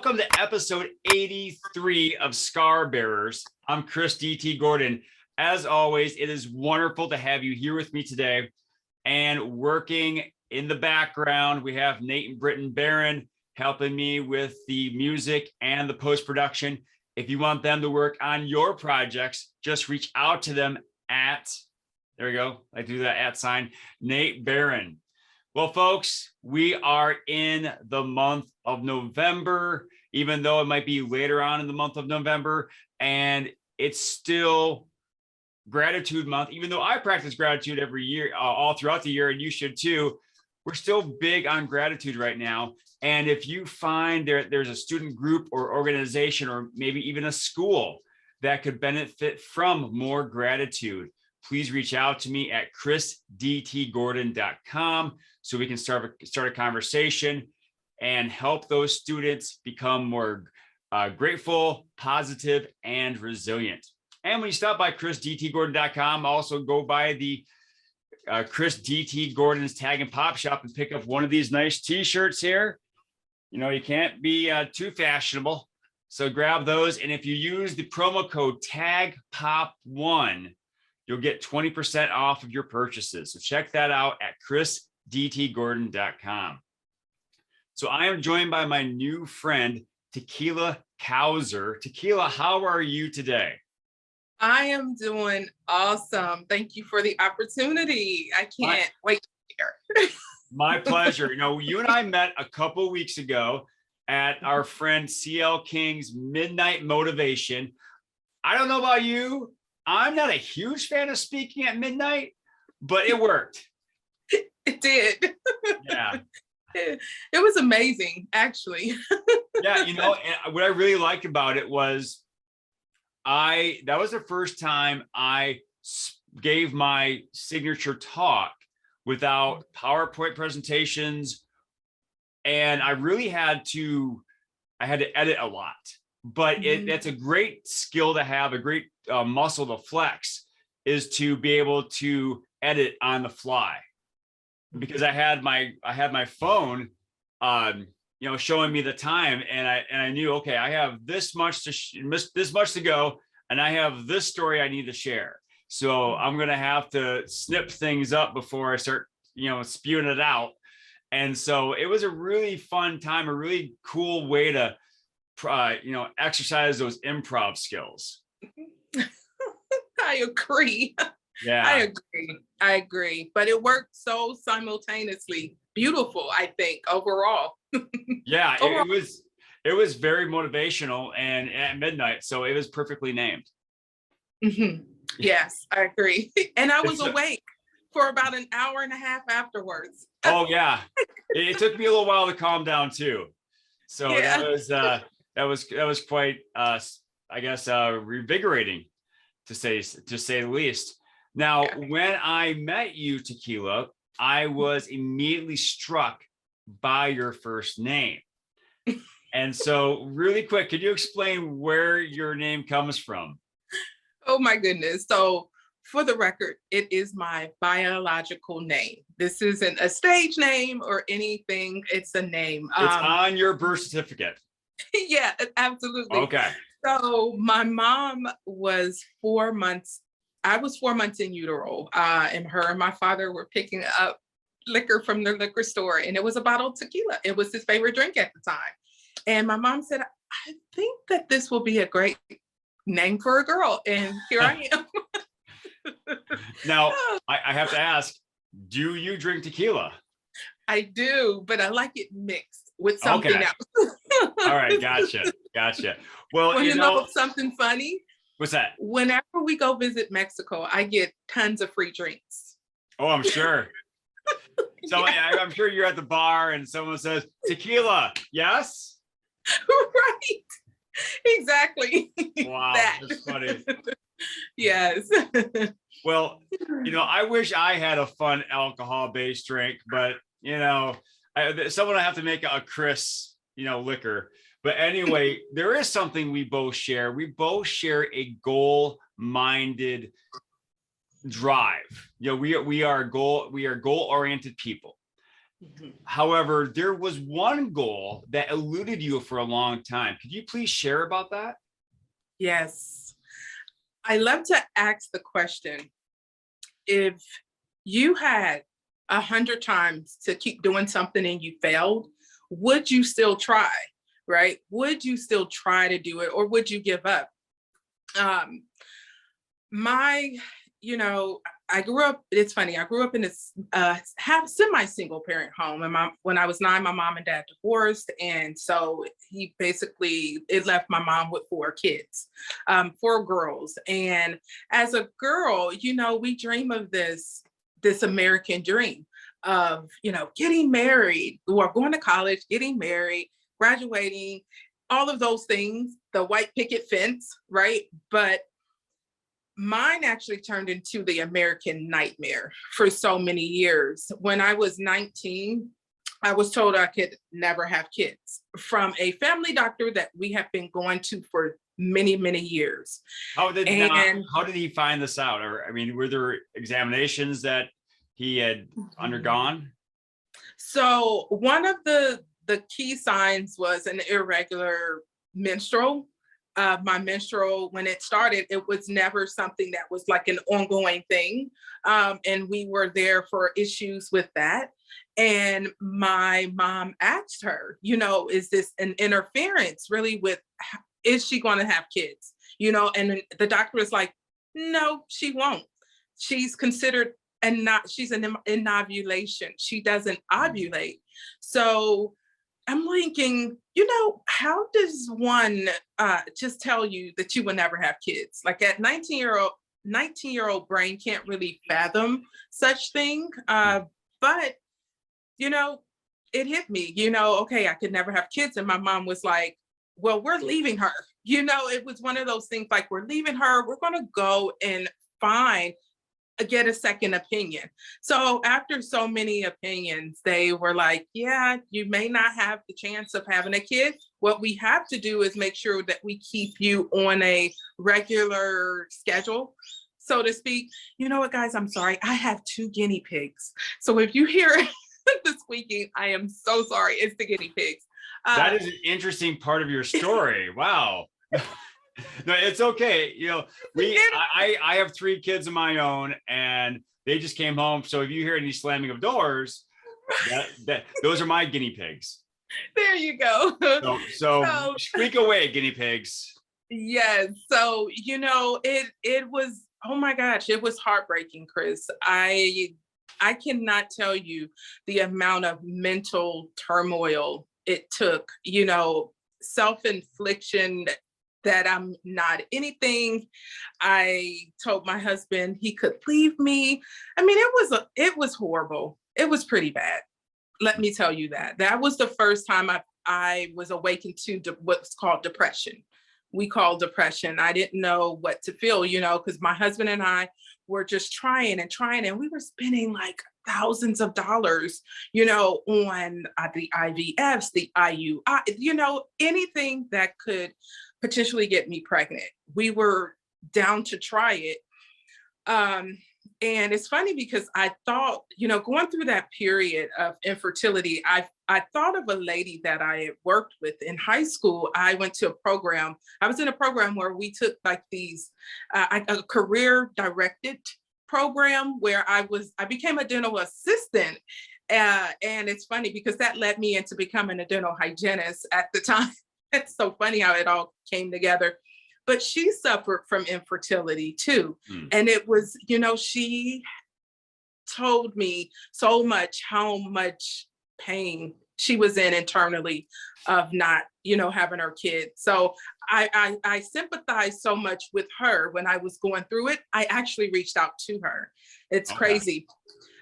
Welcome to episode 83 of Scar Bearers. I'm Chris DT Gordon. As always, it is wonderful to have you here with me today. And working in the background, we have Nate and Britton Barron helping me with the music and the post-production. If you want them to work on your projects, just reach out to them at, there we go, I do that at sign, Nate Barron. Well, folks, we are in the month of November, even though it might be later on in the month of November, and it's still gratitude month. Even though I practice gratitude every year, all throughout the year, and you should too, we're still big on gratitude right now. And if you find there's a student group or organization, or maybe even a school that could benefit from more gratitude, please reach out to me at chrisdtgordon.com so we can start a conversation and help those students become more grateful, positive, and resilient. And when you stop by chrisdtgordon.com, also go by the Chris DT Gordon's Tag and Pop Shop and pick up one of these nice t-shirts here. You know, you can't be too fashionable, so grab those. And if you use the promo code TAGPOP1, you'll get 20% off of your purchases. So check that out at chrisdtgordon.com. So I am joined by my new friend, Tequila Cousar. Tequila, how are you today? I am doing awesome. Thank you for the opportunity. I can't wait to hear. My pleasure. You know, you and I met a couple weeks ago at our friend CL King's Midnight Motivation. I don't know about you. I'm not a huge fan of speaking at midnight, but it worked. It did. Yeah. It was amazing, actually. Yeah, you know, and what I really liked about it was that was the first time I gave my signature talk without PowerPoint presentations. And I really had to edit a lot, but that's a great skill to have, a great muscle to flex, is to be able to edit on the fly. Because I had my phone, you know, showing me the time, and I knew, okay, I have this much to go, and I have this story I need to share. So I'm gonna have to snip things up before I start, you know, spewing it out. And so it was a really fun time, a really cool way to, you know, exercise those improv skills. I agree. Yeah, I agree. But it worked so simultaneously. Beautiful, I think, overall. yeah, it was very motivational and at midnight, so it was perfectly named. Mm-hmm. Yes, I agree. And I was awake for about an hour and a half afterwards. Oh yeah, it took me a little while to calm down too. So yeah. that was quite I guess revigorating, to say the least. Now, yeah. When I met you, Tequila, I was immediately struck by your first name. And so really quick, could you explain where your name comes from? Oh my goodness. So for the record, it is my biological name. This isn't a stage name or anything. It's a name. It's on your birth certificate. Yeah, absolutely. Okay. So my mom was 4 months. I was 4 months in utero, and her and my father were picking up liquor from the liquor store, and it was a bottle of tequila. It was his favorite drink at the time. And my mom said, I think that this will be a great name for a girl. And here I am. Now, I have to ask, do you drink tequila? I do, but I like it mixed with something else. All right, gotcha. Well, you know something funny? What's that? Whenever we go visit Mexico, I get tons of free drinks. Oh, I'm sure. So yeah. I'm sure you're at the bar and someone says, tequila, yes? Right. Exactly. Wow, that's funny. Yes. Well, you know, I wish I had a fun alcohol-based drink, but, you know, someone will have to make a Chris, you know, liquor. But anyway, there is something we both share. We both share a goal-minded drive. You know, we are goal-oriented people. Mhm. However, there was one goal that eluded you for a long time. Could you please share about that? Yes. I love to ask the question, if you had 100 times to keep doing something and you failed, would you still try? Right? Would you still try to do it, or would you give up? Um, my, you know, I grew up, it's funny, I grew up in this half semi-single parent home. And when I was 9, my mom and dad divorced. And so it left my mom with 4 kids, 4 girls. And as a girl, we dream of this American dream of, getting married or going to college, getting married, graduating, all of those things, the white picket fence, right? But mine actually turned into the American nightmare for so many years. When I was 19, I was told I could never have kids from a family doctor that we have been going to for many, many years. How did he find this out? Or, I mean, were there examinations that he had undergone? So one of the key signs was an irregular menstrual. My menstrual, when it started, it was never something that was like an ongoing thing. And we were there for issues with that. And my mom asked her, is this an interference really with, is she going to have kids? And the doctor was like, no, she won't. She's considered, and not, she's an inovulation. She doesn't ovulate. So I'm thinking, how does one just tell you that you will never have kids? Like at 19-year-old brain can't really fathom such thing. But, it hit me, okay, I could never have kids. And my mom was like, well, we're leaving her. It was one of those things like, we're leaving her. We're going to go and get a second opinion. So after so many opinions, they were like, yeah, you may not have the chance of having a kid. What we have to do is make sure that we keep you on a regular schedule, so to speak. You know what, guys, I'm sorry. I have 2 guinea pigs. So if you hear the squeaking, I am so sorry. It's the guinea pigs. That is an interesting part of your story. Wow. No, it's okay. I have 3 kids of my own, and they just came home. So if you hear any slamming of doors, those are my guinea pigs. There you go. So squeak away, guinea pigs. Yes. So, it was, oh my gosh, it was heartbreaking, Chris. I cannot tell you the amount of mental turmoil it took, self-infliction, that I'm not anything. I told my husband he could leave me. I mean, it was horrible. It was pretty bad. Let me tell you that. That was the first time I was awakened to what's called depression. We call depression. I didn't know what to feel, because my husband and I were just trying, and we were spending like thousands of dollars, on the IVFs, the IUI, anything that could potentially get me pregnant. We were down to try it. And it's funny because I thought, going through that period of infertility, I thought of a lady that I had worked with in high school. I went to a program. I was in a program where we took like these, a career directed program where I became a dental assistant. And it's funny because that led me into becoming a dental hygienist at the time. It's so funny how it all came together. But she suffered from infertility too. And it was, she told me so much how much pain she was in internally of not, having her kids. So I sympathized so much with her when I was going through it. I actually reached out to her. It's crazy.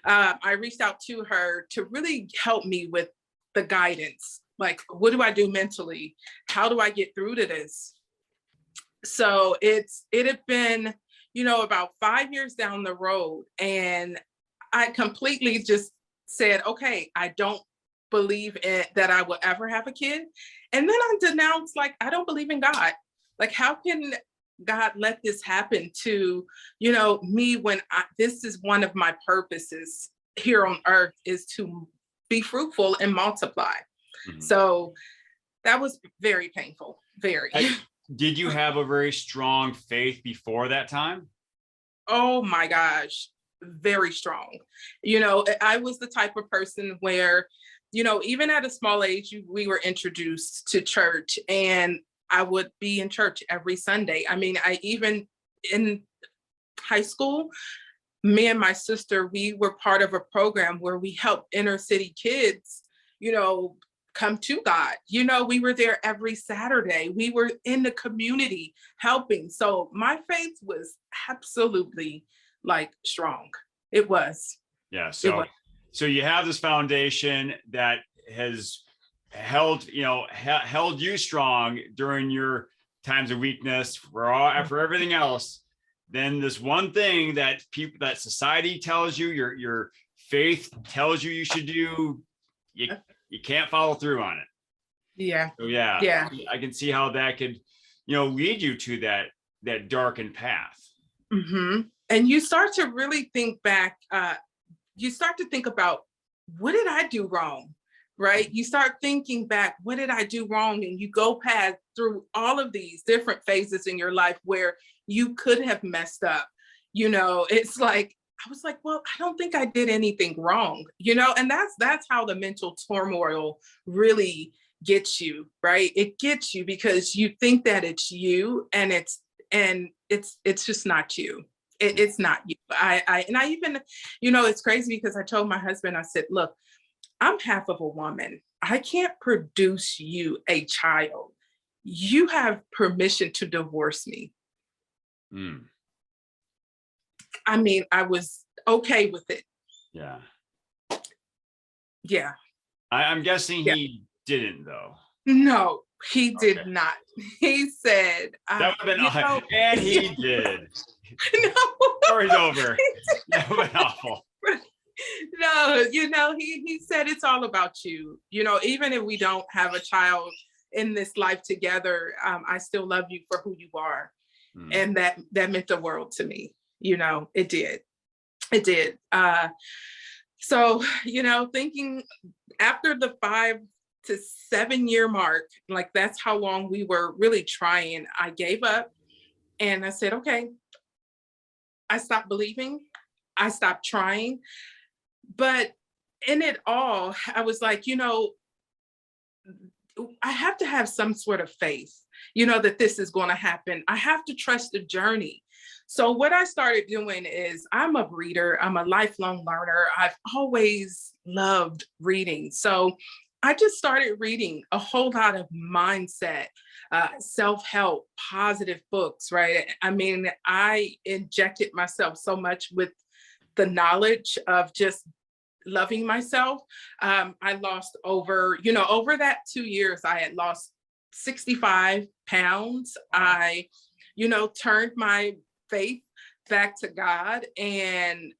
I reached out to her to really help me with the guidance. Like, what do I do mentally? How do I get through to this? So it had been, about 5 years down the road, and I completely just said, okay, I don't believe that I will ever have a kid. And then I denounced, like, I don't believe in God. Like, how can God let this happen to, me when this is one of my purposes here on earth, is to be fruitful and multiply. Mhm. So that was very painful, very. Did you have a very strong faith before that time? Oh my gosh, very strong. I was the type of person where, even at a small age, we were introduced to church, and I would be in church every Sunday. I mean, I even in high school, me and my sister, we were part of a program where we helped inner city kids, come to God. We were there every Saturday. We were in the community helping. So my faith was absolutely like strong. It was. Yeah. It was. So you have this foundation that has held you strong during your times of weakness for everything else. Then this one thing that society tells you, your faith tells you should do, you can't follow through on it. Yeah. So yeah, Yeah. I can see how that could, lead you to that darkened path. Mm-hmm. And you start to really think back. You start to think about, what did I do wrong? Right? You start thinking back, what did I do wrong? And you go past through all of these different phases in your life where you could have messed up. It's like, I was like, well, I don't think I did anything wrong, and that's how the mental turmoil really gets you, right? It gets you because you think that it's you, and it's just not you. It's not you. I even, it's crazy because I told my husband, I said, look, I'm half of a woman. I can't produce you a child. You have permission to divorce me. Mm. I mean, I was okay with it. Yeah. Yeah. I'm guessing Yeah. he didn't, though. No, he did Okay. not. He said, That would have been awful. And he did. No. Story's over. That would have been awful. No, he said, it's all about you. Even if we don't have a child in this life together, I still love you for who you are. Mm. And that meant the world to me. It did. It did. So, thinking after the 5 to 7 year mark, like that's how long we were really trying, I gave up and I said, okay, I stopped believing. I stopped trying. But in it all, I was like, I have to have some sort of faith, that this is going to happen. I have to trust the journey. So what I started doing is, I'm a reader. I'm a lifelong learner. I've always loved reading. So I just started reading a whole lot of mindset, self-help, positive books, right? I mean, I injected myself so much with the knowledge of just loving myself. I lost over that 2 years, I had lost 65 pounds. I, turned my faith back to God, and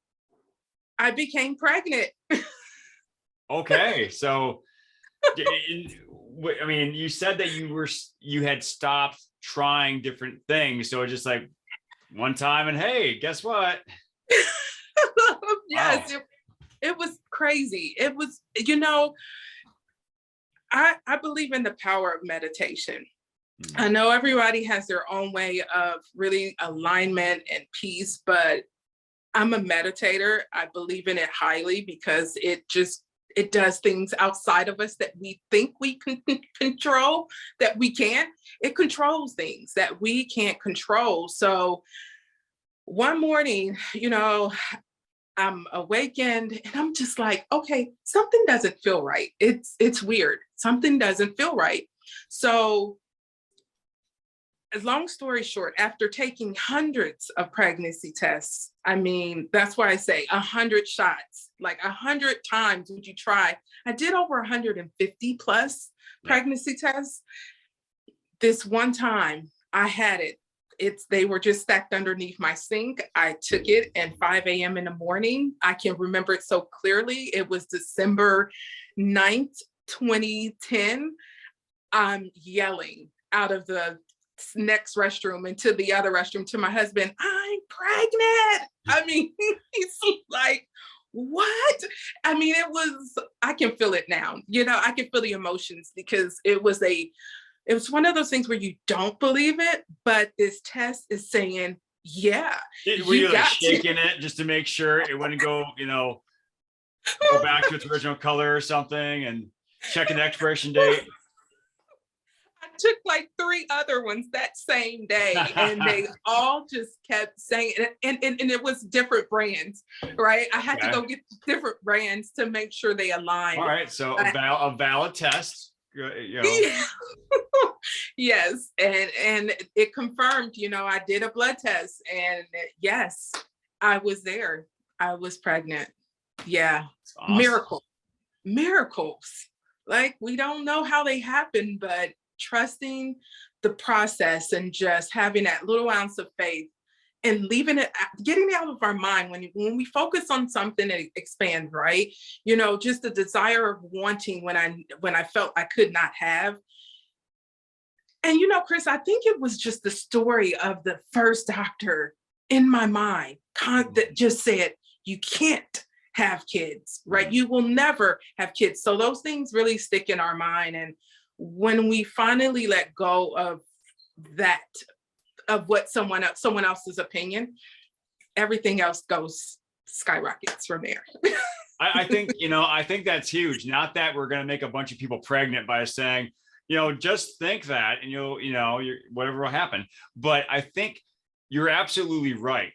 I became pregnant. Okay. So, I mean, you said that you had stopped trying different things. So it's just like one time and hey, guess what? Yes. Wow. It was crazy. It was, I believe in the power of meditation. Mm-hmm. I know everybody has their own way of really alignment and peace, but I'm a meditator. I believe in it highly because it does things outside of us that we think we can control, that we can't. It controls things that we can't control. So one morning, I'm awakened and I'm just like, okay, something doesn't feel right. It's weird. Something doesn't feel right. So long story short, after taking hundreds of pregnancy tests, I mean, that's why I say 100 shots, like 100 times would you try. I did over 150 plus pregnancy tests. This one time I had it. They were just stacked underneath my sink. I took it at 5 a.m. in the morning. I can remember it so clearly. It was December 9th, 2010. I'm yelling out of the next restroom into the other restroom to my husband, I'm pregnant. I mean, he's like, what? I mean, I can feel it now. I can feel the emotions because it was one of those things where you don't believe it, but this test is saying, yeah, Were you like got shaking it just to make sure it wouldn't go, go back to its original color or something, and checking the expiration date? I took like 3 other ones that same day, and they all just kept saying it, and it was different brands, right? I had to go get different brands to make sure they aligned. All right, so a valid test. Yeah. Yes, and it confirmed. I did a blood test, and yes, I was there. I was pregnant. Yeah, awesome. Miracles. Like, we don't know how they happen, but trusting the process and just having that little ounce of faith and leaving it, getting it out of our mind. When we focus on something, it expands, right? Just the desire of wanting when I felt I could not have. And Chris, I think it was just the story of the first doctor in my mind that just said, you can't have kids, right? You will never have kids. So those things really stick in our mind. And when we finally let go of that, of what someone else's opinion, everything else skyrockets from there. I think that's huge. Not that we're going to make a bunch of people pregnant by saying, just think that, and whatever will happen. But I think you're absolutely right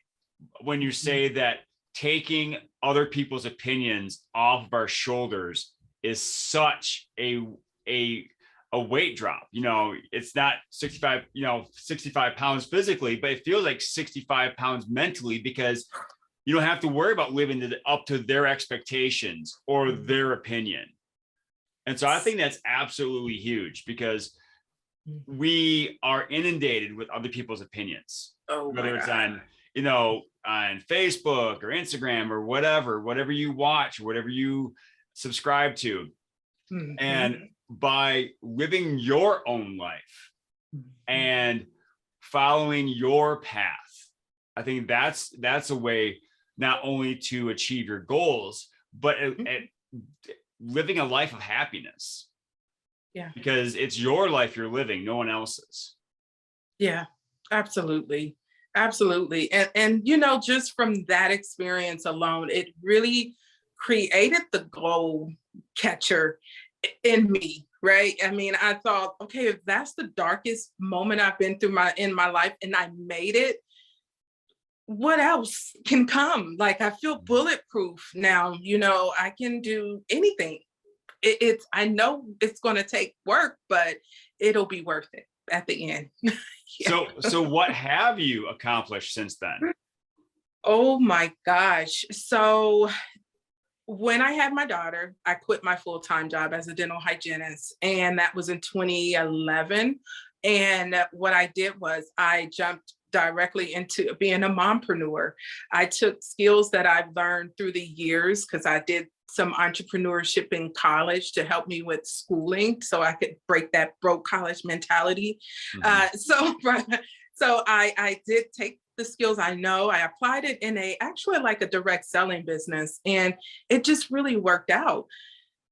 when you say that taking other people's opinions off of our shoulders is such a weight drop. It's not 65 pounds physically, but it feels like 65 pounds mentally, because you don't have to worry about living up to their expectations or their opinion. And so I think that's absolutely huge, because we are inundated with other people's opinions, whether it's on Facebook or Instagram or whatever you watch, whatever you subscribe to. And by living your own life and following your path, I think that's a way not only to achieve your goals, but living a life of happiness. Yeah. Because it's your life you're living, no one else's. Yeah, absolutely. Absolutely. And just from that experience alone, it really created the goal catcher in me, right? I mean, I thought, okay, if that's the darkest moment I've been through in my life and I made it, what else can come? Like, I feel bulletproof now. I can do anything. I know it's going to take work, but it'll be worth it at the end. Yeah. So what have you accomplished since then? Oh my gosh. So when I had my daughter, I quit my full-time job as a dental hygienist, and that was in 2011. And what I did was I jumped directly into being a mompreneur. I took skills that I've learned through the years, because I did some entrepreneurship in college to help me with schooling, so I could break that broke college mentality. So I did take the skills I know, I applied it in actually like a direct selling business, and it just really worked out.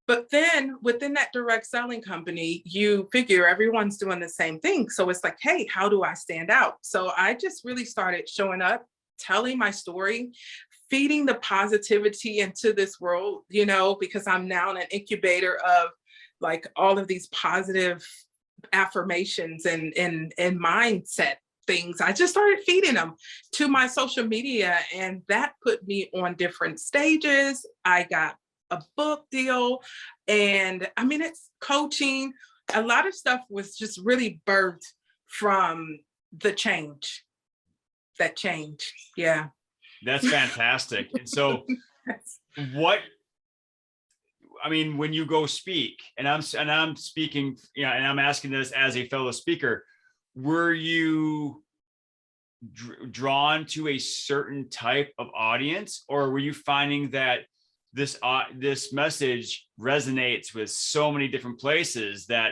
But then within that direct selling company, you figure everyone's doing the same thing. So it's like, hey, how do I stand out? So I just really started showing up, telling my story, feeding the positivity into this world, because I'm now an incubator of like all of these positive affirmations and mindset things. I just started feeding them to my social media, and that put me on different stages. I got a book deal, and I mean, it's coaching. A lot of stuff was just really birthed from the change. That change. Yeah. That's fantastic. And so when you go speak, and I'm speaking, and I'm asking this as a fellow speaker, were you drawn to a certain type of audience, or were you finding that this message resonates with so many different places that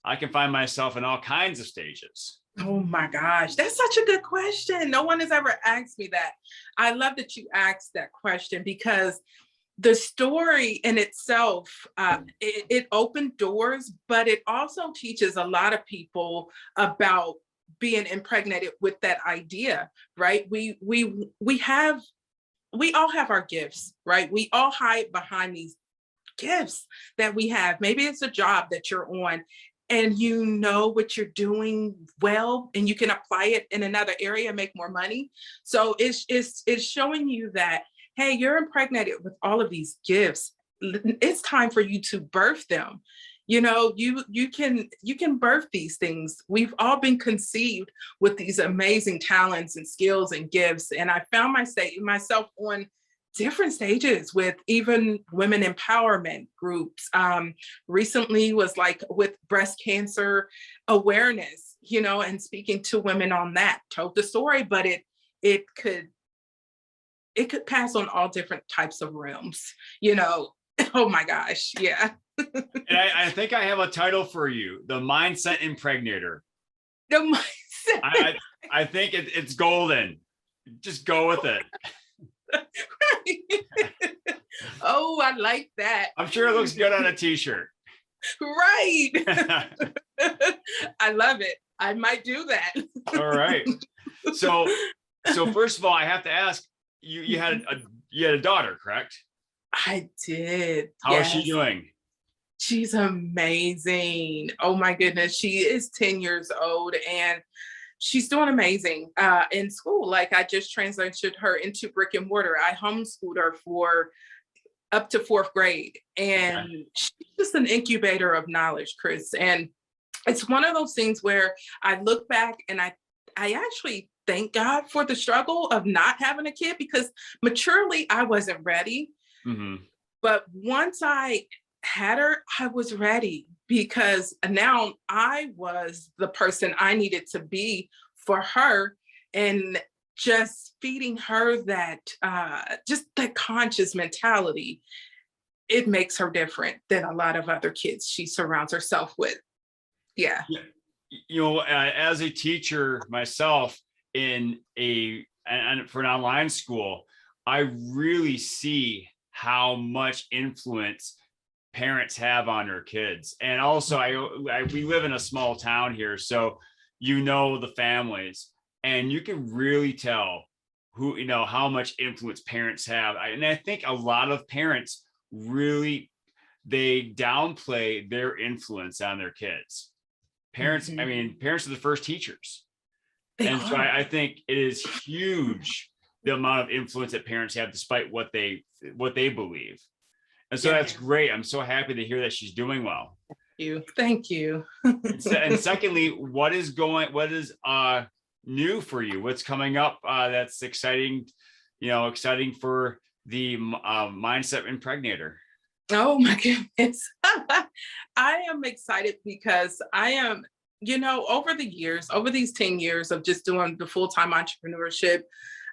I can find myself in all kinds of stages? Oh my gosh, that's such a good question. No one has ever asked me that. I love that you asked that question, because the story in itself, it opened doors, but it also teaches a lot of people about being impregnated with that idea, right? We all have our gifts, right? We all hide behind these gifts that we have. Maybe it's a job that you're on and you know what you're doing well and you can apply it in another area and make more money. So it's showing you that, hey, you're impregnated with all of these gifts. It's time for you to birth them. You know, you can birth these things. We've all been conceived with these amazing talents and skills and gifts. And I found myself on different stages with even women empowerment groups. Recently was like with breast cancer awareness, you know, and speaking to women on that, told the story, but it could pass on all different types of realms, you know. Oh my gosh, yeah. And I think I have a title for you, the mindset impregnator. The mindset. I think it's golden. Just go with it. Oh, I like that. I'm sure it looks good on a t-shirt. Right. I love it. I might do that. All right. So first of all, I have to ask, you had a daughter, correct? I did. How is she doing? She's amazing. Oh my goodness. She is 10 years old and she's doing amazing in school. Like I just transitioned her into brick and mortar. I homeschooled her for up to 4th grade. And she's just an incubator of knowledge, Chris. And it's one of those things where I look back and I actually thank God for the struggle of not having a kid, because maturely I wasn't ready. Mm-hmm. But once I had her, I was ready, because now I was the person I needed to be for her, and just feeding her that just that conscious mentality. It makes her different than a lot of other kids she surrounds herself with. Yeah. You know, as a teacher myself and for an online school, I really see how much influence parents have on their kids. And also we live in a small town here, so you know the families, and you can really tell who, you know, how much influence parents have. And I think a lot of parents really, they downplay their influence on their kids. Parents, I mean, parents are the first teachers. So I think it is huge, the amount of influence that parents have, despite what they believe. And so that's great. I'm so happy to hear that she's doing well. Thank you. And secondly, what is new for you? What's coming up that's exciting, exciting for the mindset impregnator? Oh my goodness. I am excited because I am, over these 10 years of just doing the full-time entrepreneurship,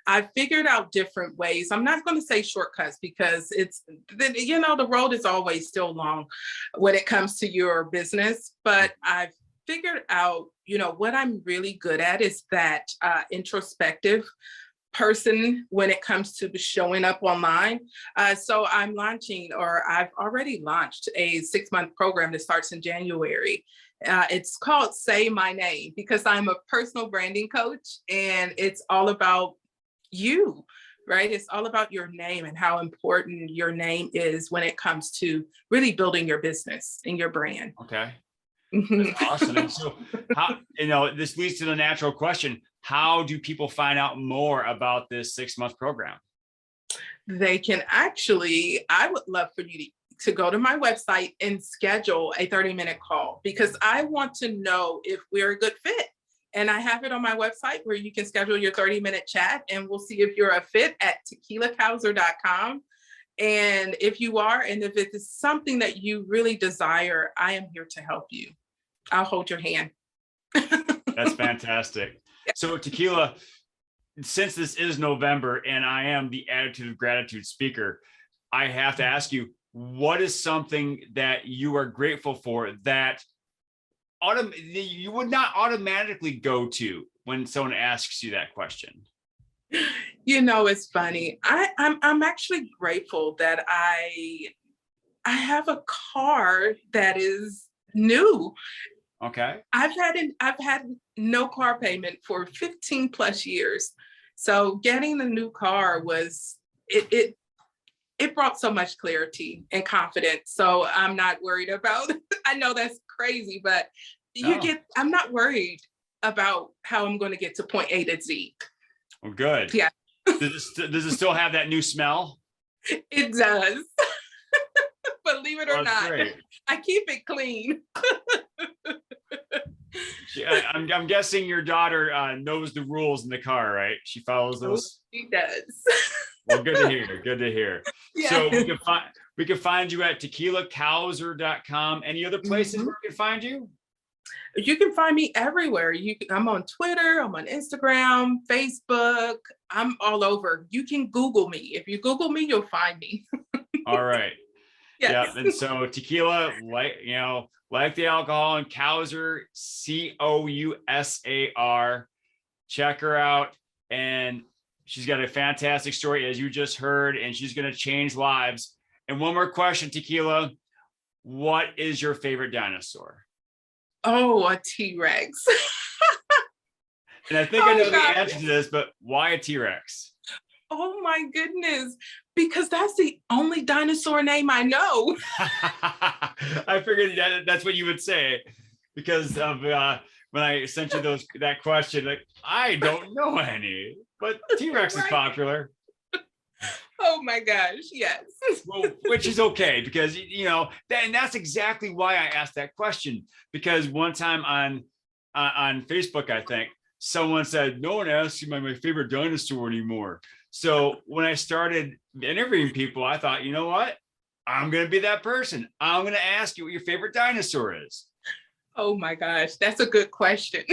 I figured out different ways. I'm not going to say shortcuts, because the road is always still long when it comes to your business. But I've figured out, what I'm really good at is that introspective person when it comes to showing up online. So I've already launched a 6-month program that starts in January. It's called Say My Name, because I'm a personal branding coach, and it's all about you, right? It's all about your name and how important your name is when it comes to really building your business and your brand. Okay. That's awesome. And so how, this leads to the natural question: how do people find out more about this 6-month program? They can I would love for you to go to my website and schedule a 30-minute call, because I want to know if we're a good fit. And I have it on my website where you can schedule your 30-minute chat, and we'll see if you're a fit at tequilacousar.com. And if you are, and if it is something that you really desire, I am here to help you. I'll hold your hand. That's fantastic. So Tequila, since this is November and I am the Attitude of Gratitude speaker, I have to ask you, what is something that you are grateful for that you would not automatically go to when someone asks you that question? It's funny. I'm actually grateful that I have a car that is new. Okay. I've had no car payment for 15 plus years. So getting the new car was it brought so much clarity and confidence. So I'm not worried about I know that's crazy, but No. I'm not worried about how I'm going to get to point A to Z. Well, good. Yeah. Does it still have that new smell? It does. Believe it or Well, that's not, great. I keep it clean. I'm guessing your daughter knows the rules in the car, right? She follows Oh, those. she does. Well, good to hear. Good to hear. So Yeah. we can find you at tequilacousar.com. Any other places Mhm. where we can find you? You can find me everywhere. I'm on Twitter, I'm on Instagram, Facebook. I'm all over. You can Google me. If you Google me, you'll find me. All right. Yes. Yeah. And so tequila, like the alcohol, and Cousar, Cousar. Check her out. And she's got a fantastic story, as you just heard, and she's going to change lives. And one more question, Tequila. What is your favorite dinosaur? Oh, a T-Rex. And I think I know the God. answer to this, but why a T-Rex? Oh my goodness. Because that's the only dinosaur name I know. I figured that's what you would say because of when I sent you that question. Like, I don't know any, but T-Rex is Right. popular. Oh my gosh, yes. Well, which is okay because and that's exactly why I asked that question. Because one time on Facebook, I think someone said, "No one asks you my favorite dinosaur anymore." So when I started interviewing people, I thought, you know what? I'm going to be that person. I'm going to ask you what your favorite dinosaur is. Oh my gosh, that's a good question.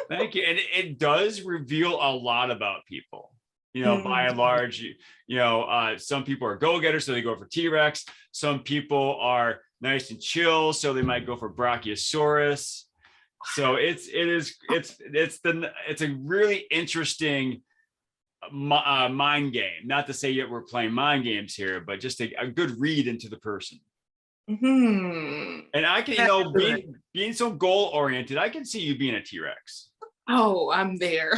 Thank you. And it does reveal a lot about people. By and large, some people are go-getters, so they go for T-Rex. Some people are nice and chill, so they might go for Brachiosaurus. So it's a really interesting mind game. Not to say that we're playing mind games here, but just a good read into the person. Mm-hmm. And I can, being so goal oriented, I can see you being a T-Rex. Oh, I'm there.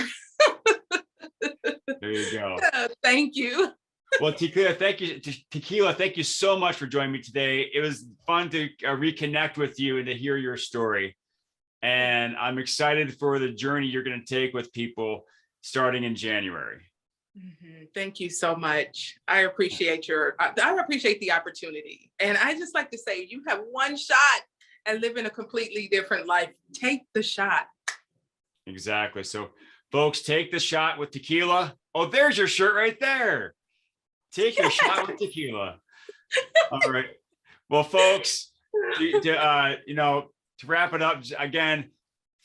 There you go. Thank you. Well, Tequila, thank you so much for joining me today. It was fun to reconnect with you and to hear your story. And I'm excited for the journey you're going to take with people starting in January. Mm-hmm. Thank you so much. I appreciate the opportunity. And I just like to say, you have one shot at living a completely different life. Take the shot. Exactly. So folks, take the shot with tequila. Oh, there's your shirt right there. Take your shot with tequila. All right. Well, folks, to wrap it up again,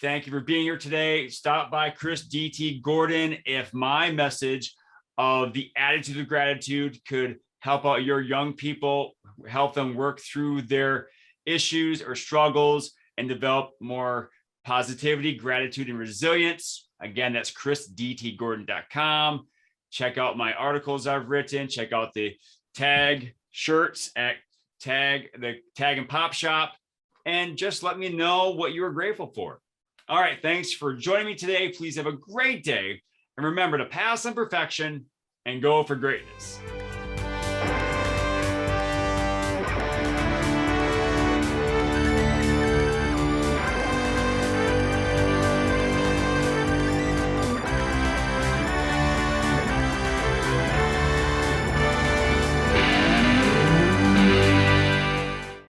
thank you for being here today. Stop by Chris DT Gordon. If my message of the attitude of gratitude could help out your young people, help them work through their issues or struggles and develop more positivity, gratitude, and resilience. Again, that's chrisdtgordon.com. Check out my articles I've written. Check out the tag shirts at the Tag and Pop Shop. And just let me know what you are grateful for. All right. Thanks for joining me today. Please have a great day. And remember to pass on perfection and go for greatness.